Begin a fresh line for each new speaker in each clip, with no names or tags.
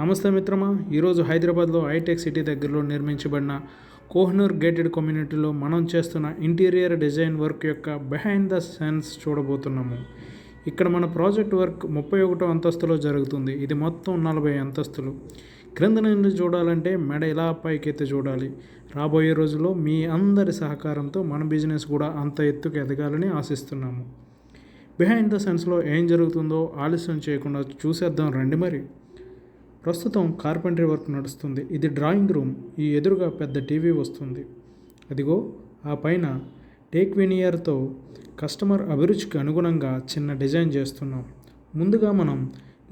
నమస్తే మిత్రమా. ఈరోజు హైదరాబాద్లో హైటెక్ సిటీ దగ్గరలో నిర్మించబడిన కోహినూర్ గేటెడ్ కమ్యూనిటీలో మనం చేస్తున్న ఇంటీరియర్ డిజైన్ వర్క్ యొక్క బిహైండ్ ద సీన్స్ చూడబోతున్నాము. ఇక్కడ మన ప్రాజెక్ట్ వర్క్ 31వ అంతస్తులో జరుగుతుంది. ఇది మొత్తం 40 అంతస్తులు. క్రింద నుండి చూడాలంటే మెడ ఇలా పైకెత్తి చూడాలి. రాబోయే రోజుల్లో మీ అందరి సహకారంతో మన బిజినెస్ కూడా అంత ఎత్తుకు ఎదగాలని ఆశిస్తున్నాము. బిహైండ్ ద సీన్స్లో ఏం జరుగుతుందో ఆలస్యం చేయకుండా చూసేద్దాం రండి. మరి ప్రస్తుతం కార్పెంటరీ వర్క్ నడుస్తుంది. ఇది డ్రాయింగ్ రూమ్. ఈ ఎదురుగా పెద్ద టీవీ వస్తుంది. అదిగో ఆ పైన టేక్ వెనియర్తో కస్టమర్ అభిరుచికి అనుగుణంగా చిన్న డిజైన్ చేస్తున్నాం. ముందుగా మనం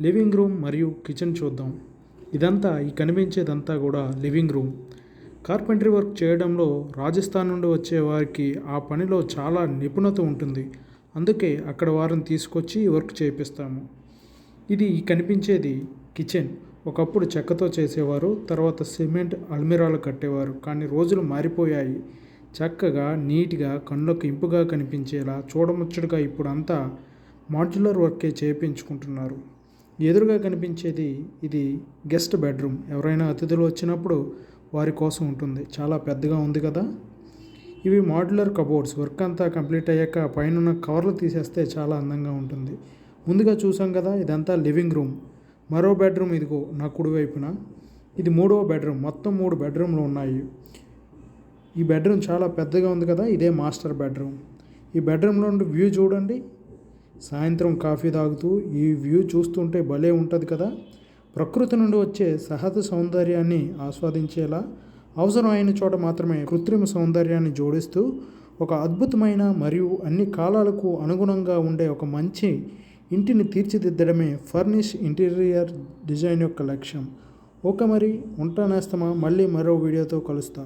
లివింగ్ రూమ్ మరియు కిచెన్ చూద్దాం. ఇదంతా ఈ కనిపించేదంతా కూడా లివింగ్ రూమ్. కార్పెంటరీ వర్క్ చేయడంలో రాజస్థాన్ నుండి వచ్చే వారికి ఆ పనిలో చాలా నిపుణత ఉంటుంది. అందుకే అక్కడ వారిని తీసుకొచ్చి వర్క్ చేపిస్తాము. ఇది కనిపించేది కిచెన్. ఒకప్పుడు చెక్కతో చేసేవారు, తర్వాత సిమెంట్ అల్మిరాలు కట్టేవారు. కానీ రోజులు మారిపోయాయి. చక్కగా నీట్గా కళ్ళకు ఇంపుగా కనిపించేలా చూడముచ్చటగా ఇప్పుడు అంతా మాడ్యులర్ వర్కే చేయించుకుంటున్నారు. ఎదురుగా కనిపించేది ఇది గెస్ట్ బెడ్రూమ్. ఎవరైనా అతిథులు వచ్చినప్పుడు వారి కోసం ఉంటుంది. చాలా పెద్దగా ఉంది కదా. ఇవి మాడ్యులర్ కబోర్డ్స్. వర్క్ అంతా కంప్లీట్ అయ్యాక పైన కవర్లు తీసేస్తే చాలా అందంగా ఉంటుంది. ముందుగా చూసాం కదా, ఇదంతా లివింగ్ రూమ్. మరో బెడ్రూమ్ ఇదిగో నా కుడివైపున. ఇది 3వ బెడ్రూమ్. మొత్తం 3 బెడ్రూమ్లు ఉన్నాయి. ఈ బెడ్రూమ్ చాలా పెద్దగా ఉంది కదా. ఇదే మాస్టర్ బెడ్రూమ్. ఈ బెడ్రూమ్లో నుండి వ్యూ చూడండి. సాయంత్రం కాఫీ తాగుతూ ఈ వ్యూ చూస్తుంటే భలే ఉంటుంది కదా. ప్రకృతి నుండి వచ్చే సహజ సౌందర్యాన్ని ఆస్వాదించేలా అవసరం అయిన చోట మాత్రమే కృత్రిమ సౌందర్యాన్ని జోడిస్తూ ఒక అద్భుతమైన మరియు అన్ని కాలాలకు అనుగుణంగా ఉండే ఒక మంచి ఇంటిని తీర్చిదిద్దడమే ఫర్నిష్ ఇంటీరియర్ డిజైన్ యొక్క లక్ష్యం. ఓకే, మరి ఉంటానేస్తామా. మళ్ళీ మరో వీడియోతో కలుస్తా.